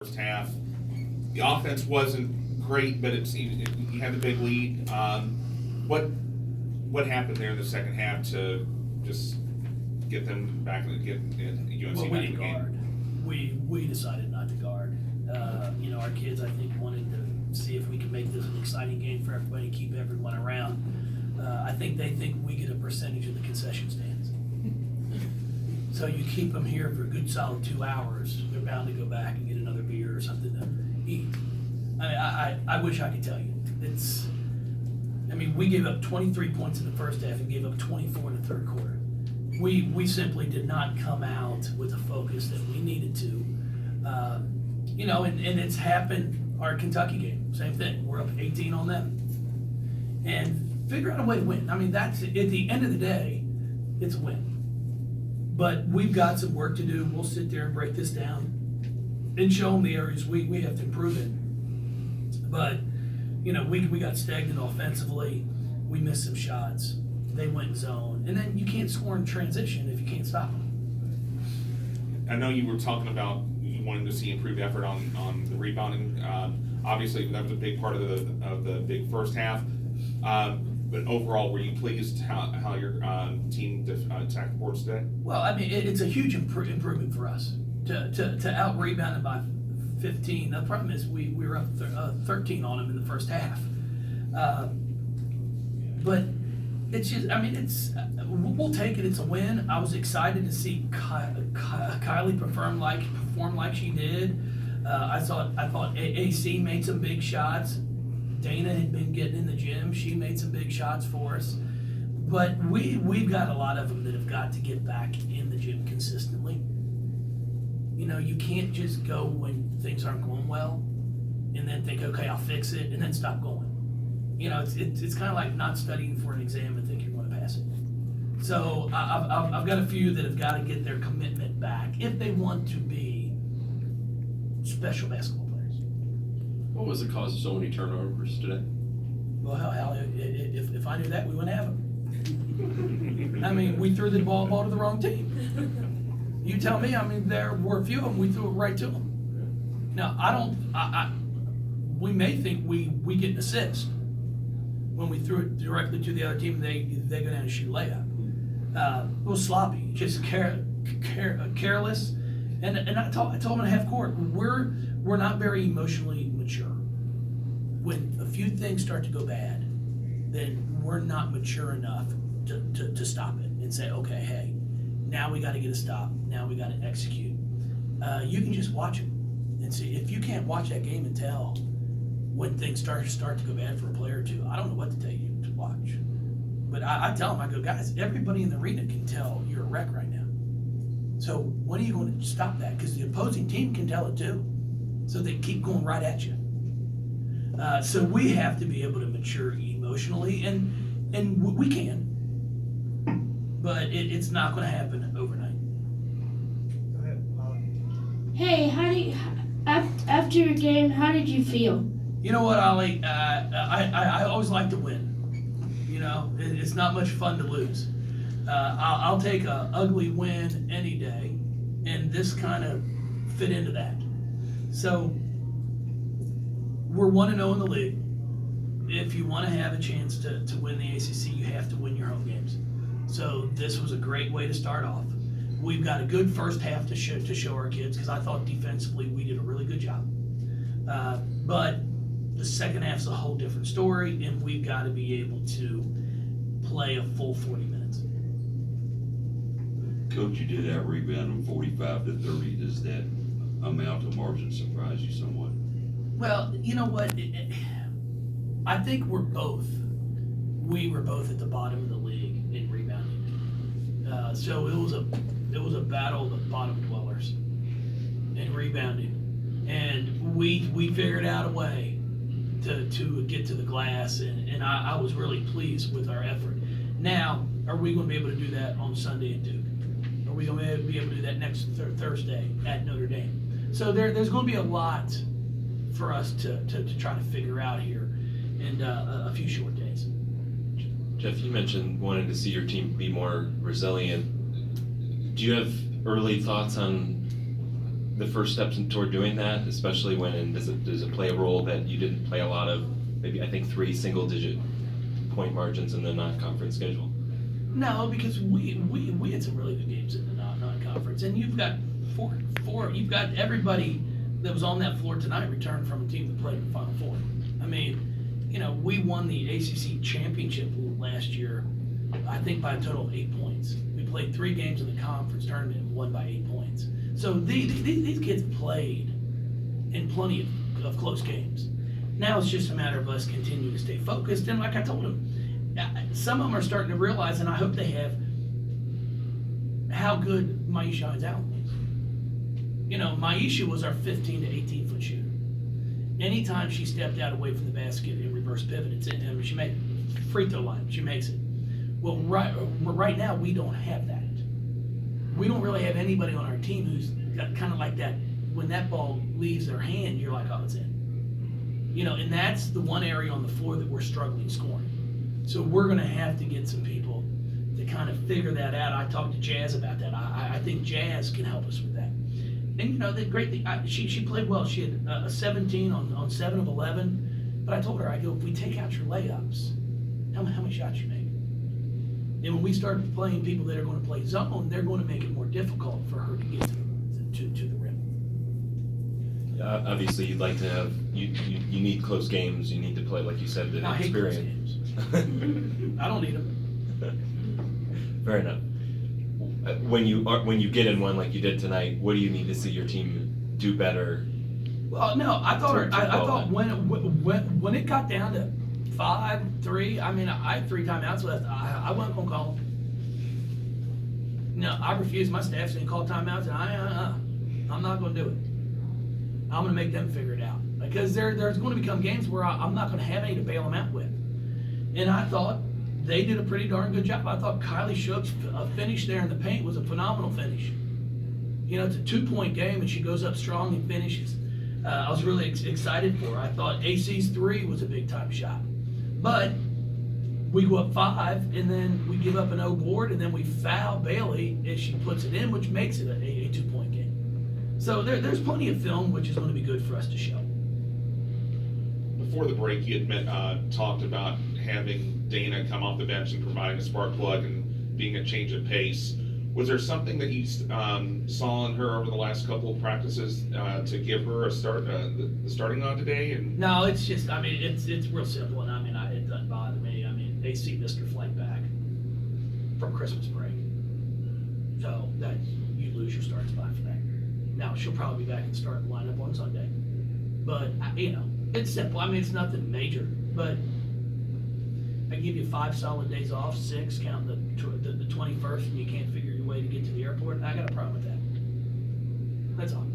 first half. The offense wasn't great, but you had the big lead. What happened there in the second half to just get them back and get UNC Well, we back in didn't the game? guard. We decided not to guard. Our kids, I think, wanted to see if we could make this an exciting game for everybody, keep everyone around. I think they think we get a percentage of the concession stands. So you keep them here for a good solid 2 hours, they're bound to go back and get another beer or something to eat. I wish I could tell you. We gave up 23 points in the first half and gave up 24 in the third quarter. We simply did not come out with the focus that we needed to. And it's happened, our Kentucky game, same thing. We're up 18 on them. And figure out a way to win. That's, at the end of the day, it's a win. But we've got some work to do. We'll sit there and break this down and show them the areas we have to improve in. But, we got stagnant offensively. We missed some shots. They went zone. And then you can't score in transition if you can't stop them. I know you were talking about you wanted to see improved effort on the rebounding. Obviously, that was a big part of the big first half. But overall, were you pleased how your team attacked the boards today? Well, it's a huge improvement for us to out rebound them by 15. The problem is we were up 13 on them in the first half. But it's just, we'll take it. It's a win. I was excited to see Kylie perform like she did. I thought AC made some big shots. Dana had been getting in the gym. She made some big shots for us. But we've got a lot of them that have got to get back in the gym consistently. You can't just go when things aren't going well and then think, okay, I'll fix it, and then stop going. It's kind of like not studying for an exam and think you're going to pass it. So I've got a few that have got to get their commitment back if they want to be special basketball players. What was the cause of so many turnovers today? Well, hell, if I knew that, we wouldn't have them. We threw the ball to the wrong team. You tell me. There were a few of them, we threw it right to them. Now, we may think we get an assist when we threw it directly to the other team. They go down and shoot layup. It was sloppy, just careless. And I told them in half court, we're not very emotionally mature. When a few things start to go bad, then we're not mature enough to stop it and say, okay, hey, now we got to get a stop. Now we got to execute. You can just watch it and see. If you can't watch that game and tell when things start to go bad for a player or two, I don't know what to tell you to watch. But I tell them, I go, guys, everybody in the arena can tell you're a wreck right now. So when are you going to stop that? Because the opposing team can tell it too. So they keep going right at you. So we have to be able to mature emotionally, and we can. But it's not going to happen overnight. Go ahead, Ollie. Hey, after your game, how did you feel? You know what, Ollie? I always like to win. It's not much fun to lose. I'll take a ugly win any day, and this kind of fit into that. So we're 1-0 in the league. If you want to have a chance to win the ACC, you have to win your home games. So this was a great way to start off. We've got a good first half to show our kids, because I thought defensively we did a really good job. But the second half's a whole different story, and we've got to be able to play a full 40 minutes. Coach, you did that rebound from 45 to 30. Does that amount of margin surprise you somewhat? Well, you know what? I think we were both at the bottom of the league in rebounding. So it was a battle of the bottom dwellers in rebounding, and we figured out a way to get to the glass, and I was really pleased with our effort. Now, are we going to be able to do that on Sunday at Duke? Are we going to be able to do that next Thursday at Notre Dame? So there's going to be a lot for us to try to figure out here in a few short days. Jeff, you mentioned wanting to see your team be more resilient. Do you have early thoughts on the first steps toward doing that, especially when does it play a role that you didn't play a lot of, maybe I think 3 single-digit point margins in the non-conference schedule? No, because we had some really good games in the non-conference, and you've got you've got everybody that was on that floor tonight returned from a team that played in the Final Four. I mean, you know, we won the ACC championship last year, I think by a total of 8 points. We played 3 games in the conference tournament and won by 8 points. So these kids played in plenty of close games. Now it's just a matter of us continuing to stay focused, and like I told them, some of them are starting to realize, and I hope they have, how good Maisha Allen is. You know, Maisha was our 15 to 18 foot shooter. Anytime she stepped out away from the basket and reverse pivot, it's in. I mean, she made free throw line. She makes it. Well, right now we don't have that. We don't really have anybody on our team who's got kind of like that. When that ball leaves their hand, you're like, oh, it's in. You know, and that's the one area on the floor that we're struggling scoring. So we're going to have to get some people to kind of figure that out. I talked to Jazz about that. I think Jazz can help us with that. And, you know, the great thing, she played well. She had a 17 on 7 of 11. But I told her, I go, if we take out your layups, how many shots you make? And when we start playing people that are going to play zone, they're going to make it more difficult for her to get to the rim. Obviously, you'd like to have, you need close games. You need to play, like you said, the I hate close experience. games. I don't need them. Fair enough. When you get in one like you did tonight, what do you need to see your team do better? Well, no, I thought when it got down to 5-3, I mean, I had 3 timeouts left. I wasn't gonna call them. No, I refused. My staff's gonna call timeouts, and I'm not gonna do it. I'm gonna make them figure it out, because there's going to become games where I'm not gonna have any to bail them out with. And I thought they did a pretty darn good job. I thought Kylie Shook's finish there in the paint was a phenomenal finish. You know, it's a 2-point game, and she goes up strong and finishes. I was really excited for her. I thought AC's 3 was a big-time shot. But we go up 5, and then we give up an O board, and then we foul Bailey as she puts it in, which makes it a 2-point game. So there's plenty of film, which is going to be good for us to show. Before the break, you had talked about having Dana come off the bench and providing a spark plug and being a change of pace. Was there something that you saw in her over the last couple of practices to give her a start, the starting on today? And No, it's just, I mean, it's real simple, and I mean, it doesn't bother me. I mean, AC missed her flight back from Christmas break, so that you lose your start spot for that. Now she'll probably be back and start the lineup on Sunday, but you know, it's simple. I mean, it's nothing major, but I give you 5 solid days off, 6 count the 21st, and you can't figure your way to get to the airport. I got a problem with that. That's all.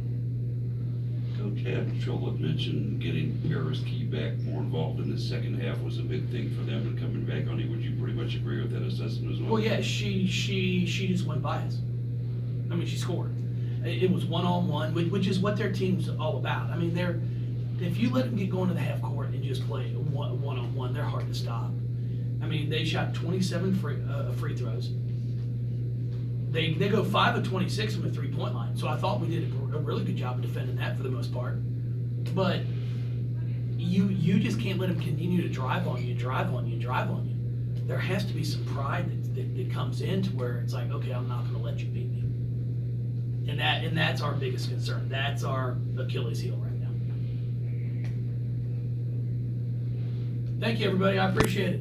Coach Hatchell mentioned getting Paris Key back more involved in the second half was a big thing for them and coming back on it. Would you pretty much agree with that assessment as well? Well, yeah, she just went by us. I mean, she scored. It was one-on-one, which is what their team's all about. I mean, if you let them get going to the half court and just play one-on-one, they're hard to stop. I mean, they shot 27 free throws. They go 5 of 26 from the 3-point line. So I thought we did a really good job of defending that for the most part. But you just can't let them continue to drive on you. There has to be some pride that comes in to where it's like, okay, I'm not going to let you beat me. And that's our biggest concern. That's our Achilles heel right now. Thank you, everybody. I appreciate it.